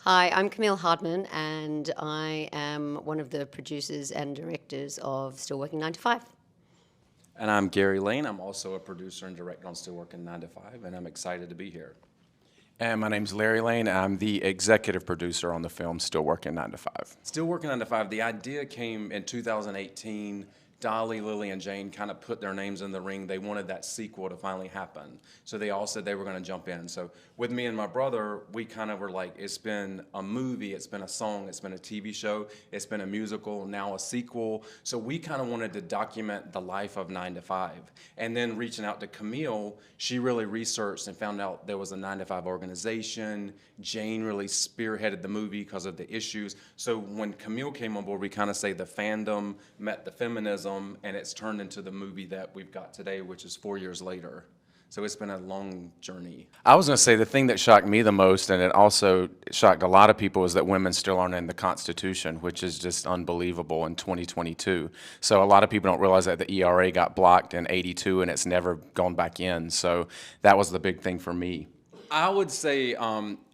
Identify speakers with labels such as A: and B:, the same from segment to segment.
A: Hi, I'm Camille Hardman, and I am one of the producers and directors of Still Working 9 to 5.
B: And I'm Gary Lane. I'm also a producer and director on Still Working 9 to 5, and I'm excited to be here.
C: And my name's Larry Lane. I'm the executive producer on the film Still Working 9 to 5.
B: Still Working 9 to 5, the idea came in 2018. Dolly, Lily, and Jane kind of put their names in the ring. They wanted that sequel to finally happen. So they all said they were going to jump in. So with me and my brother, we kind of were like, it's been a movie, it's been a song, it's been a TV show, it's been a musical, now a sequel. So we kind of wanted to document the life of 9 to 5. And then reaching out to Camille, she really researched and found out there was a 9 to 5 organization. Jane really spearheaded the movie because of the issues. So when Camille came on board, we kind of say the fandom met the feminism, and it's turned into the movie that we've got today, which is 4 years later. So it's been a long journey.
C: I was going to say the thing that shocked me the most, and it also shocked a lot of people, is that women still aren't in the Constitution, which is just unbelievable in 2022. So a lot of people don't realize that the ERA got blocked in '82 and it's never gone back in. So that was the big thing for me.
B: I would say,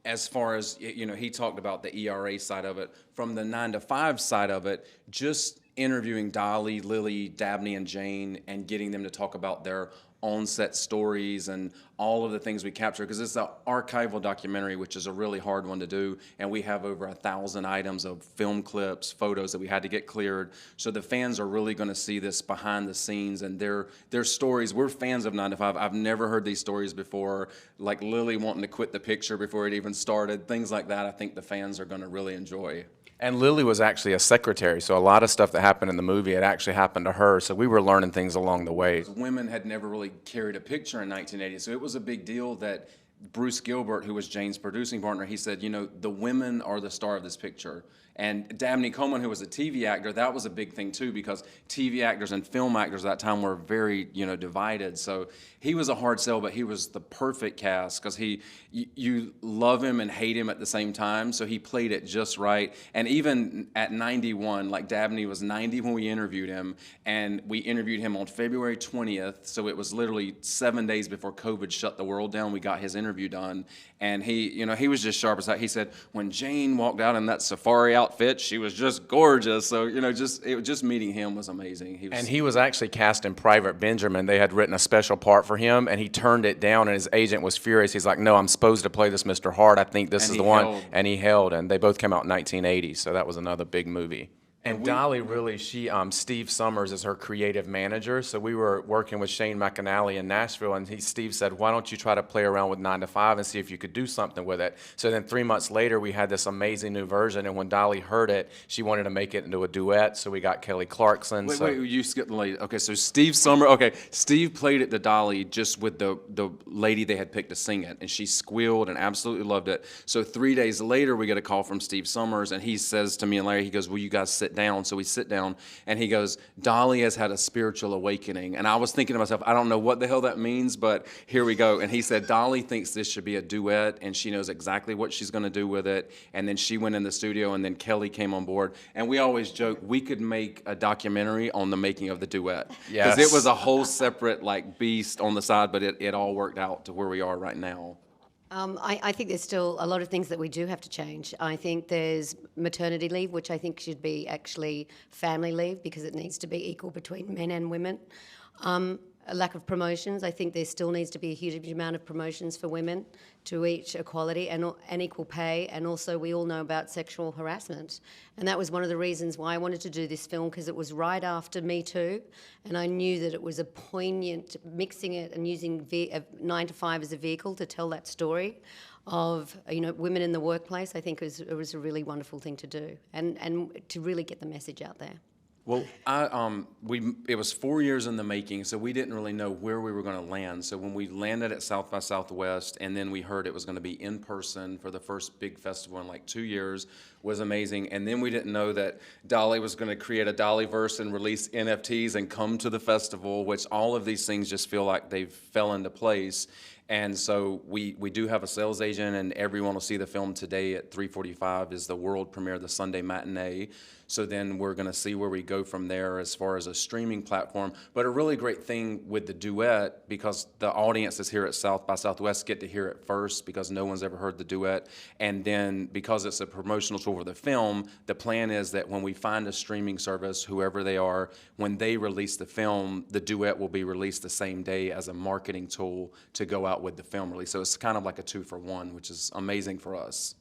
B: as far as, he talked about the ERA side of it. From the 9 to 5 side of it, just interviewing Dolly, Lily, Dabney, and Jane, and getting them to talk about their on-set stories and all of the things we capture, because it's an archival documentary, which is a really hard one to do, and we have over 1,000 items of film clips, photos that we had to get cleared. So the fans are really going to see this behind the scenes and their stories. We're fans of 9 to 5. I've never heard these stories before, like Lily wanting to quit the picture before it even started, things like that. I think the fans are going to really enjoy.
C: And Lily was actually a secretary, so a lot of stuff that happened in the movie had actually happened to her, so we were learning things along the way.
B: Women had never really carried a picture in 1980, so it was a big deal that Bruce Gilbert, who was Jane's producing partner, he said, the women are the star of this picture. And Dabney Coleman, who was a TV actor, that was a big thing too, because TV actors and film actors at that time were very, divided. So he was a hard sell, but he was the perfect cast, because you love him and hate him at the same time. So he played it just right. And even at 91, like Dabney was 90 when we interviewed him, and we interviewed him on February 20th. So it was literally 7 days before COVID shut the world down. We got his interview done, and he was just sharp as that. He said when Jane walked out in that safari outfit, she was just gorgeous. So just meeting him was amazing.
C: He was actually cast in Private Benjamin. They had written a special part for him, and he turned it down, and his agent was furious. He's like, no, I'm supposed to play this Mr. Hart. I think this is the one. And he held, and they both came out in 1980, so that was another big movie. And Dolly, really, Steve Summers is her creative manager. So we were working with Shane McAnally in Nashville, and Steve said, why don't you try to play around with 9 to 5 and see if you could do something with it? So then 3 months later, we had this amazing new version, and when Dolly heard it, she wanted to make it into a duet, so we got Kelly Clarkson.
B: Wait, you skipped the lady. Okay, so Steve played it to Dolly just with the lady they had picked to sing it, and she squealed and absolutely loved it. So 3 days later, we get a call from Steve Summers, and he says to me and Larry, he goes, will you guys sit down? So we sit down, and he goes, Dolly has had a spiritual awakening. And I was thinking to myself, I don't know what the hell that means, but here we go. And he said, Dolly thinks this should be a duet, and she knows exactly what she's going to do with it. And then she went in the studio, and then Kelly came on board. And we always joke, we could make a documentary on the making of the duet.
C: Yes.
B: Because it was a whole separate beast on the side, but it all worked out to where we are right now.
A: I think there's still a lot of things that we do have to change. I think there's maternity leave, which I think should be actually family leave, because it needs to be equal between men and women. A lack of promotions. I think there still needs to be a huge amount of promotions for women to reach equality and equal pay. And also, we all know about sexual harassment. And that was one of the reasons why I wanted to do this film, because it was right after Me Too. And I knew that it was a poignant, mixing it and using 9 to 5 as a vehicle to tell that story of women in the workplace. I think it was a really wonderful thing to do, and to really get the message out there.
B: Well, it was 4 years in the making, so we didn't really know where we were going to land. So when we landed at South by Southwest, and then we heard it was going to be in person for the first big festival in 2 years, was amazing. And then we didn't know that Dolly was going to create a Dollyverse and release NFTs and come to the festival, which all of these things just feel like they've fell into place. And so we do have a sales agent, and everyone will see the film today at 3:45 is the world premiere, the Sunday matinee. So then we're going to see where we go from there as far as a streaming platform. But a really great thing with the duet, because the audiences here at South by Southwest get to hear it first because no one's ever heard the duet. And then because it's a promotional tool for the film, the plan is that when we find a streaming service, whoever they are, when they release the film, the duet will be released the same day as a marketing tool to go out with the film release. So it's kind of like a 2-for-1, which is amazing for us.